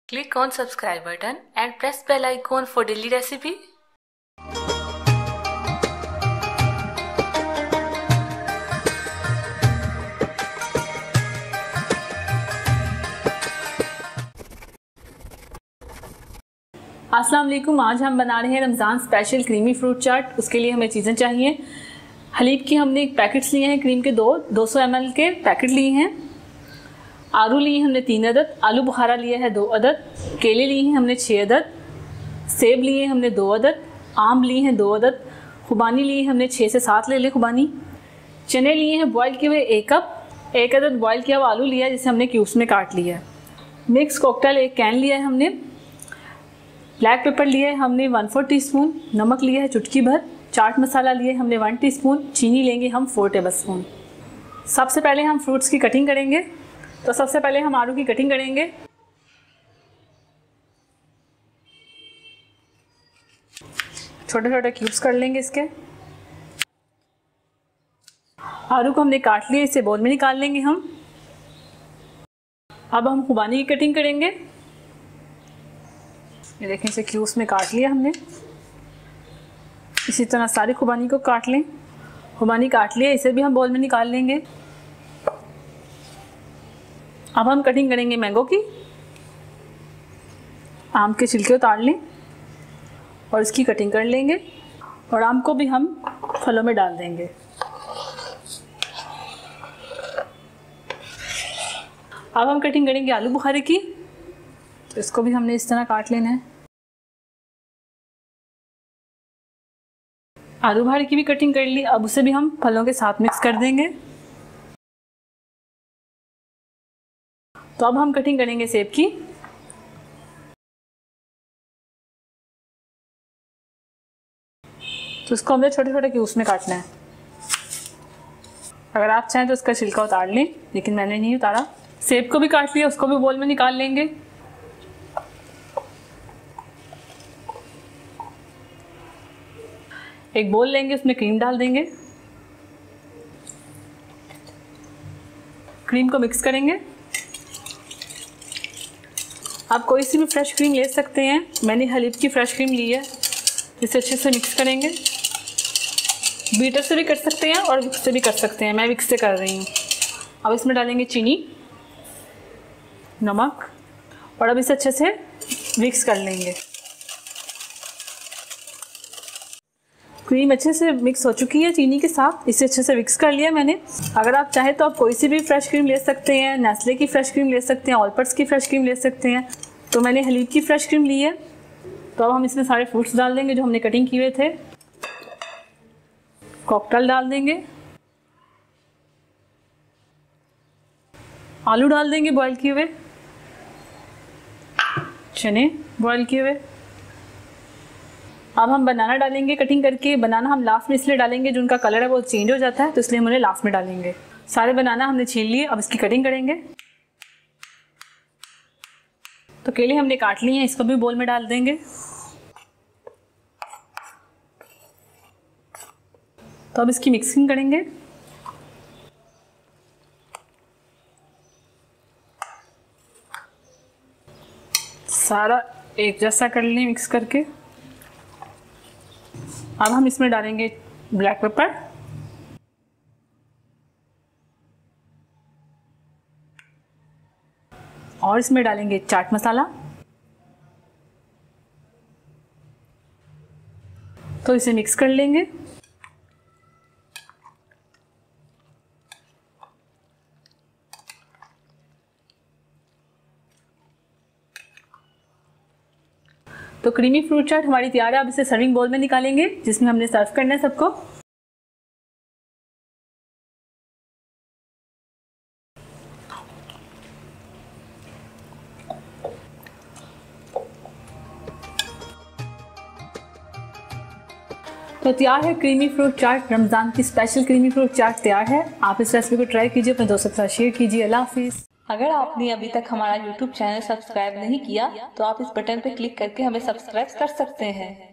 Click on subscribe button and press bell icon for daily recipe. अस्सलाम वालेकुम। आज हम बना रहे हैं रमज़ान स्पेशल क्रीमी फ्रूट चाट। उसके लिए हमें चीज़ें चाहिए। हलीब की हमने पैकेट्स लिए हैं, क्रीम के 200 ml के पैकेट लिए हैं। आलू लिए हमने 3 अदद, आलू बुखारा लिया है 2 अदद, केले लिए हैं हमने 6 अदद, सेब लिए हमने 2 अदद, आम लिए हैं 2 अदद, खुबानी लिए हमने 6 से 7 ले खुबानी। चने लिए हैं बॉयल किए हुए 1 कप, 1 अदद बॉयल किया हुआ आलू लिया है जिसे हमने क्यूब्स में काट लिया है। मिक्स कॉकटेल 1 कैन लिया है हमने। ब्लैक पेपर लिया है हमने 1/4 टीस्पून, नमक लिया है चुटकी भर, चाट मसाला लिया है हमने 1 टीस्पून, चीनी लेंगे हम 4 टेबलस्पून। सबसे पहले हम फ्रूट्स की कटिंग करेंगे। तो सबसे पहले हम आलू की कटिंग करेंगे। छोटे छोटे क्यूब्स कर लेंगे इसके। आलू को हमने काट लिया, इसे बोल में निकाल लेंगे हम। अब हम खुबानी की कटिंग करेंगे। ये देखें, इसे क्यूब्स में काट लिया हमने। इसी तरह सारी खुबानी को काट लें। खुबानी काट लिया, इसे भी हम बोल में निकाल लेंगे। अब हम कटिंग करेंगे मैंगो की। आम के छिलके उतार लें और इसकी कटिंग कर लेंगे और आम को भी हम फलों में डाल देंगे। अब हम कटिंग करेंगे आलू बुखारे की। तो इसको भी हमने इस तरह काट लेना है। आलू बुखारे की भी कटिंग कर ली। अब उसे भी हम फलों के साथ मिक्स कर देंगे। तो अब हम कटिंग करेंगे सेब की। तो इसको हमने छोटे छोटे क्यूब्स में काटना है। अगर आप चाहें तो इसका छिलका उतार लें, लेकिन मैंने नहीं उतारा। सेब को भी काट लिया, उसको भी बोल में निकाल लेंगे। एक बोल लेंगे, उसमें क्रीम डाल देंगे। क्रीम को मिक्स करेंगे। आप कोई सी भी फ्रेश क्रीम ले सकते हैं। मैंने हलीब की फ्रेश क्रीम ली है। इसे अच्छे से मिक्स करेंगे। बीटर से भी कर सकते हैं और विक्स से भी कर सकते हैं। मैं विक्स से कर रही हूँ। अब इसमें डालेंगे चीनी, नमक और अब इसे अच्छे से मिक्स कर लेंगे। क्रीम अच्छे से मिक्स हो चुकी है चीनी के साथ। इसे अच्छे से मिक्स कर लिया मैंने। अगर आप चाहें तो आप कोई सी भी फ्रेश क्रीम ले सकते हैं। नेस्ले की फ्रेश क्रीम ले सकते हैं, ऑलपर्स की फ्रेश क्रीम ले सकते हैं। तो मैंने हलीब की फ्रेश क्रीम ली है। तो अब हम इसमें सारे फ्रूट्स डाल देंगे जो हमने कटिंग किए थे। कॉकटेल डाल देंगे, आलू डाल देंगे बॉयल किए हुए, चने बॉयल किए हुए। अब हम बनाना डालेंगे कटिंग करके। बनाना हम लास्ट में इसलिए डालेंगे जो उनका कलर है वो चेंज हो जाता है, तो इसलिए हम उन्हें लास्ट में डालेंगे। सारे बनाना हमने छील लिए। अब इसकी कटिंग करेंगे। तो केले हमने काट लिए हैं, इसको भी बोल में डाल देंगे। तो अब इसकी मिक्सिंग करेंगे। सारा एक जैसा कर लें मिक्स करके। अब हम इसमें डालेंगे ब्लैक पेपर, और इसमें डालेंगे चाट मसाला। तो इसे मिक्स कर लेंगे। तो क्रीमी फ्रूट चाट हमारी तैयार है। अब इसे सर्विंग बाउल में निकालेंगे जिसमें हमने सर्व करना है सबको। तो तैयार है क्रीमी फ्रूट चाट। रमज़ान की स्पेशल क्रीमी फ्रूट चाट तैयार है। आप इस रेसिपी को ट्राई कीजिए, अपने दोस्तों के साथ शेयर कीजिए। अल्लाह हाफिज़। अगर आपने अभी तक हमारा YouTube चैनल सब्सक्राइब नहीं किया तो आप इस बटन पर क्लिक करके हमें सब्सक्राइब कर सकते हैं।